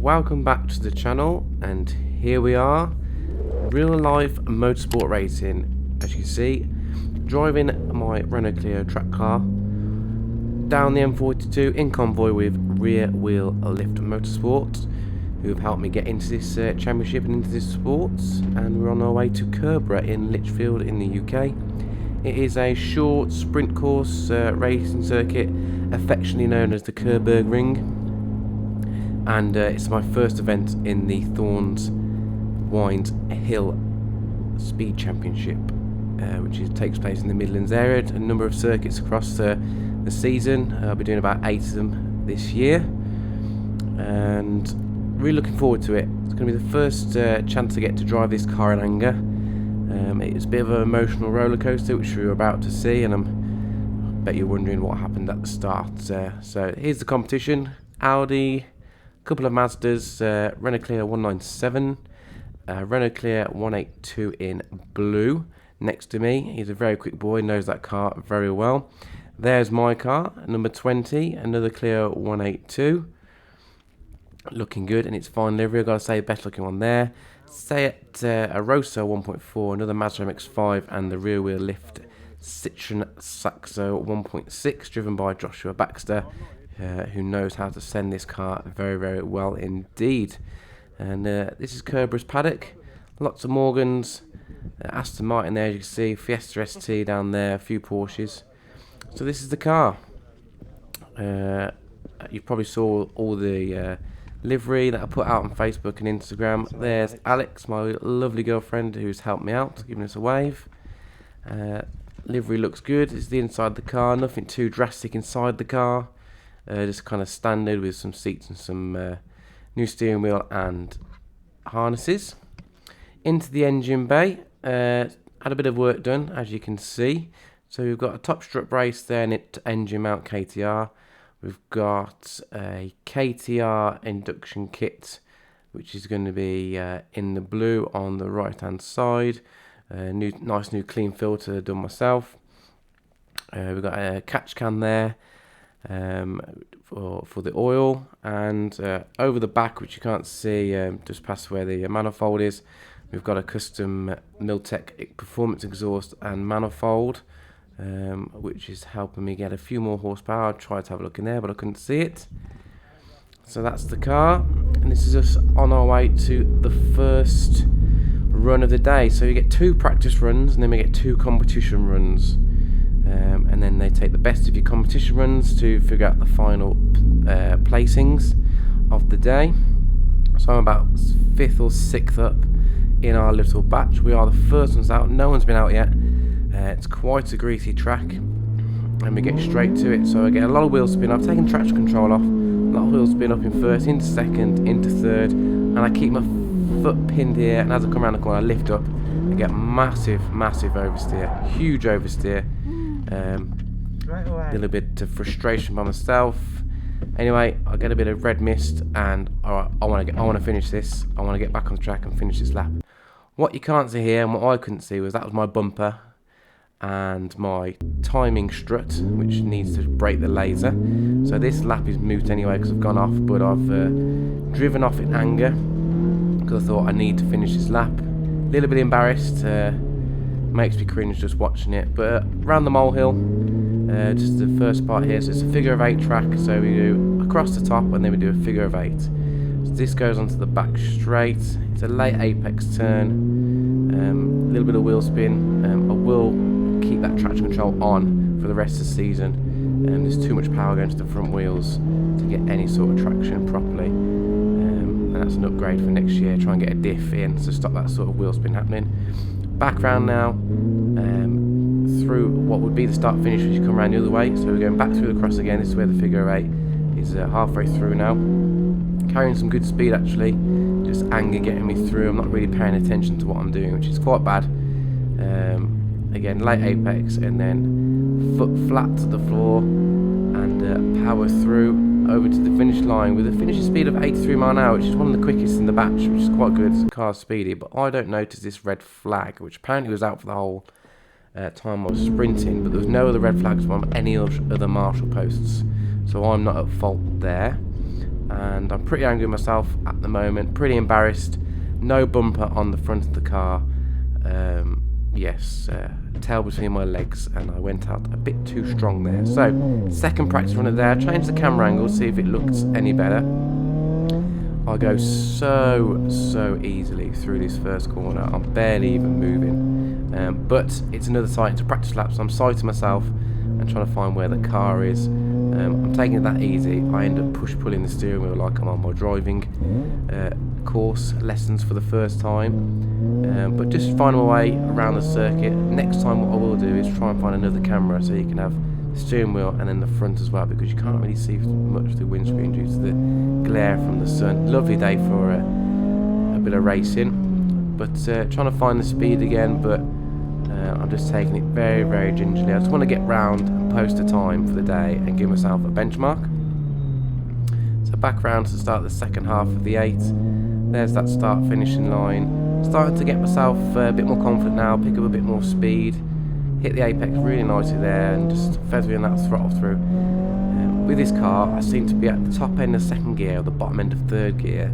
welcome back to the channel, and here we are, real life motorsport racing. As you can see, driving my Renault Clio track car down the M42 in convoy with Rear Wheel Lift Motorsport, who have helped me get into this championship and into this sport, and we're on our way to Curborough in Lichfield in the UK. It is a short sprint course racing circuit, affectionately known as the Curborough Ring. And it's my first event in the Thorns Wines Hill Speed Championship, which takes place in the Midlands area. A number of circuits across the season. I'll be doing about 8 of them this year, and really looking forward to it. It's going to be the first chance I get to drive this car in anger. It's a bit of an emotional roller coaster, which we're about to see, and I bet you're wondering what happened at the start. So here's the competition: Audi, couple of Mazdas, Renault Clio 197, Renault Clio 182 in blue next to me. He's a very quick boy, knows that car very well. There's my car, number 20, another Clio 182, looking good in its fine livery. I've got to say, best looking one there. Seat a Rosso 1.4, another Mazda MX-5, and the rear wheel lift Citroen Saxo 1.6, driven by Joshua Baxter, who knows how to send this car very, very well indeed. And this is Curborough's paddock. Lots of Morgans, Aston Martin there, as you can see, Fiesta ST down there, a few Porsches. So this is the car. You probably saw all the livery that I put out on Facebook and Instagram. There's Alex, my lovely girlfriend, who's helped me out, giving us a wave. Livery looks good. It's the inside of the car, nothing too drastic inside the car. Just kind of standard with some seats and some new steering wheel and harnesses. Into the engine bay, had a bit of work done, as you can see. So we've got a top strut brace there, and it engine mount KTR. We've got a KTR induction kit, which is going to be in the blue on the right hand side. Nice new clean filter done myself. We've got a catch can there for the oil, and over the back, which you can't see, just past where the manifold is, we've got a custom Miltech performance exhaust and manifold, which is helping me get a few more horsepower. I tried to have a look in there, but I couldn't see it. So that's the car, and this is us on our way to the first run of the day. So you get 2 practice runs, and then we get 2 competition runs. And then they take the best of your competition runs to figure out the final placings of the day. So I'm about 5th or 6th up in our little batch. We are the first ones out. No one's been out yet. It's quite a greasy track, and we get straight to it. So I get a lot of wheel spin. I've taken traction control off. A lot of wheel spin up in first, into second, into third, and I keep my foot pinned here. And as I come around the corner, I lift up. I get massive oversteer, huge oversteer. A little bit of frustration by myself. Anyway, I get a bit of red mist, and alright, I want to finish this. I want to get back on the track and finish this lap. What you can't see here, and what I couldn't see, was that was my bumper and my timing strut, which needs to break the laser. So this lap is moot anyway because I've gone off, but I've driven off in anger because I thought I need to finish this lap. A little bit embarrassed. Makes me cringe just watching it. But around the molehill, just the first part here, so it's a figure of 8 track, so we do across the top and then we do a figure of 8. So this goes onto the back straight. It's a late apex turn, a little bit of wheel spin. I will keep that traction control on for the rest of the season. There's too much power going to the front wheels to get any sort of traction properly, and that's an upgrade for next year. Try and get a diff in to stop that sort of wheel spin happening. Back round now, through what would be the start finish as you come around the other way. So we're going back through the cross again. This is where the figure of 8 is halfway through now. Carrying some good speed actually, just anger getting me through. I'm not really paying attention to what I'm doing, which is quite bad. Again, late apex, and then foot flat to the floor, and power through over to the finish line with a finishing speed of 83 miles an hour, which is one of the quickest in the batch, which is quite good. The car's speedy, but I don't notice this red flag, which apparently was out for the whole time I was sprinting, but there was no other red flags from any other marshal posts, so I'm not at fault there. and I'm pretty angry with myself at the moment, pretty embarrassed. No bumper on the front of the car. Yes, tail between my legs, and I went out a bit too strong there. So, second practice run of the day. I changed the camera angle, see if it looks any better. I go so easily through this first corner. I'm barely even moving. But it's another sight, it's a practice lap, so I'm sighting myself and trying to find where the car is. I'm taking it that easy. I end up push-pulling the steering wheel like I'm on my driving course lessons for the first time. But just finding my way around the circuit. Next time what I will do is try and find another camera so you can have the steering wheel and then the front as well, because you can't really see much of the windscreen due to the glare from the sun. Lovely day for a bit of racing, but trying to find the speed again, but I'm just taking it very gingerly. I just want to get round and post a time for the day and give myself a benchmark. So back round to start the second half of the 8. There's that start finishing line. Starting to get myself a bit more confident now, pick up a bit more speed, hit the apex really nicely there, and just feathering that throttle through. With this car, I seem to be at the top end of second gear or the bottom end of third gear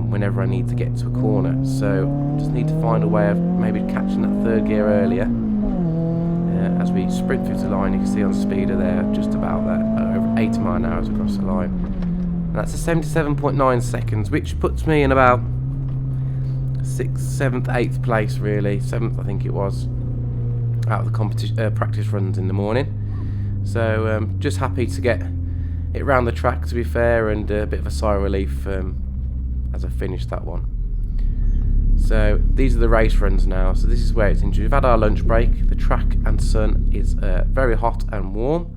whenever I need to get to a corner. So I just need to find a way of maybe catching that third gear earlier. As we sprint through the line, you can see on the speeder there, just about that, over 80 miles an hour as we cross the line. And that's a 77.9 seconds, which puts me in about 6th, 7th, 8th place really. 7th I think it was, out of the competition practice runs in the morning. So just happy to get it round the track, to be fair, and a bit of a sigh of relief as I finished that one. So these are the race runs now. So this is where it's interesting. We've had our lunch break. The track and sun is very hot and warm.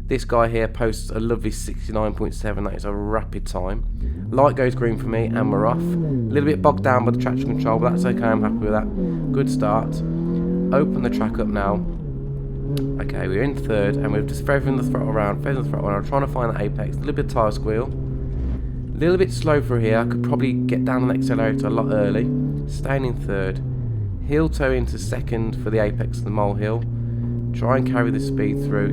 This guy here posts a lovely 69.7. That is a rapid time. Light goes green for me and we're off. A little bit bogged down by the traction control, but that's okay. I'm happy with that. Good start. Open the track up now. Okay, we're in third and we're just feathering the throttle around, I'm trying to find the apex. A little bit of tyre squeal. A little bit slow through here. I could probably get down on the accelerator a lot early. Staying in third. Heel toe into second for the apex of the molehill. Try and carry the speed through.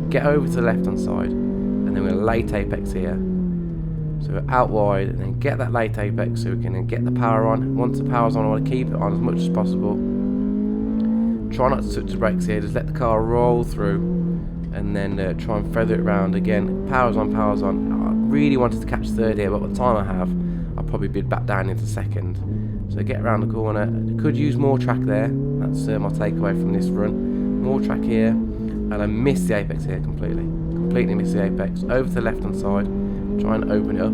Get over to the left hand side. And then we're late apex here. So we're out wide and then get that late apex so we can then get the power on. Once the power's on, I want to keep it on as much as possible. Try not to touch the brakes here, just let the car roll through and then try and feather it round again. Power's on. I really wanted to catch third here, but by the time I have, I'll probably be back down into second. So get around the corner. Could use more track there. That's my takeaway from this run. More track here, and I missed the apex here completely. Completely missed the apex. Over to the left hand side, try and open it up,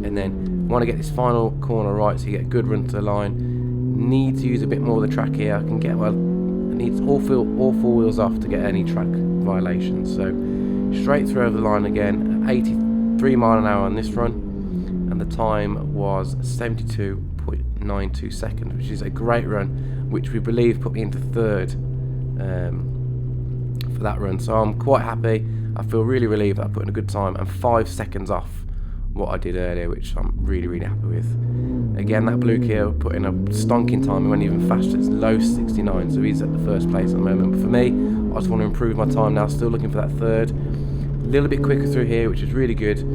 and then want to get this final corner right so you get a good run to the line. Need to use a bit more of the track here. I can get, well, I need all four wheels off to get any track violations. So straight through over the line again, 83 miles an hour on this run, and the time was 72.92 seconds, which is a great run, which we believe put me into third for that run. So I'm quite happy. I feel really relieved that I put in a good time and 5 seconds off what I did earlier, which I'm really happy with. Again, that blue Kia put in a stonking time. He went even faster. It's low 69, so he's at the first place at the moment. But for me, I just want to improve my time now. Still looking for that third. A little bit quicker through here, which is really good.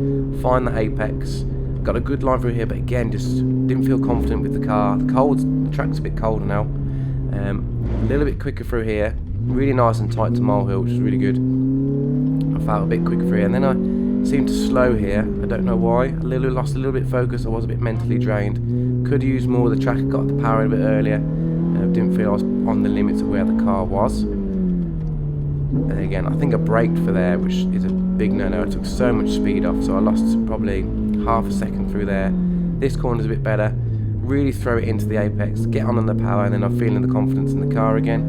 Find the apex. Got a good line through here, but again, just didn't feel confident with the car. The track's a bit colder now. A little bit quicker through here. Really nice and tight to molehill, which is really good. I felt a bit quicker through here, and then I seemed to slow here. I don't know why. Lost a little bit of focus. I was a bit mentally drained. Could use more of the track. Got the power in a bit earlier. Didn't feel I was on the limits of where the car was. And again, I think I braked for there, which is a big no-no. I took so much speed off, so I lost probably half a second through there. This corner's a bit better. Really throw it into the apex, get on the power, and then I'm feeling the confidence in the car again. I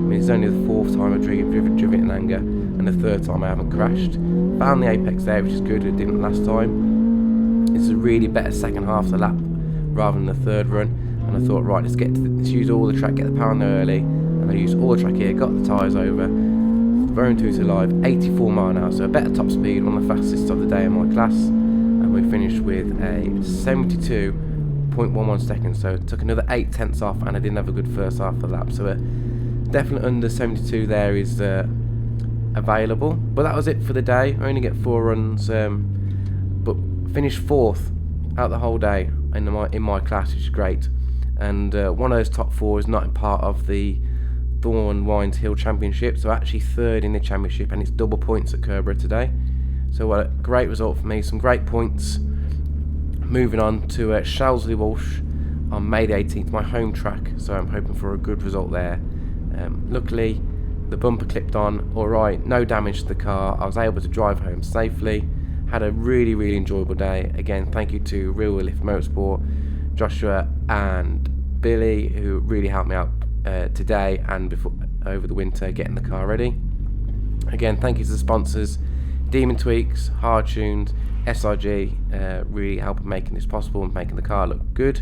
mean, it's only the 4th time I've driven it in anger, and the 3rd time I haven't crashed. Found the apex there, which is good. It didn't last time. It's a really better second half of the lap rather than the 3rd run. And I thought, right, let's use all the track, get the power on there early. And I used all the track here, got the tyres over. Very intuitive live, 84 miles an hour, so a better top speed, one of the fastest of the day in my class. And we finished with a 72.11 seconds, so it took another 8/10 off, and I didn't have a good first half of the lap. So a definite under 72 there is available. But that was it for the day. I only get 4 runs, but Finished 4th out the whole day in my class, which is great. And one of those top 4 is not part of the Thorn Wines Hill Championship, so actually 3rd in the championship, and it's double points at Curborough today. So a great result for me, some great points. Moving on to Shalsley Walsh on May the 18th, my home track, so I'm hoping for a good result there. Luckily, the bumper clipped on alright, no damage to the car. I was able to drive home safely. Had a really enjoyable day. Again, thank you to Real Lift Motorsport, Joshua and Billy, who really helped me out today and over the winter getting the car ready. Again, thank you to the sponsors, Demon Tweaks, Hard Tuned, SRG, really helping making this possible and making the car look good.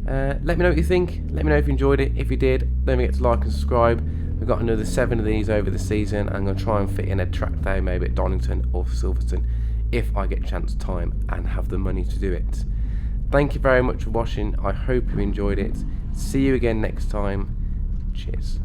Let me know what you think. Let me know if you enjoyed it. If you did, don't forget to like and subscribe. We've got another 7 of these over the season. I'm going to try and fit in a track day maybe at Donington or Silverstone if I get a chance, time and have the money to do it. Thank you very much for watching. I hope you enjoyed it. See you again next time. Cheers.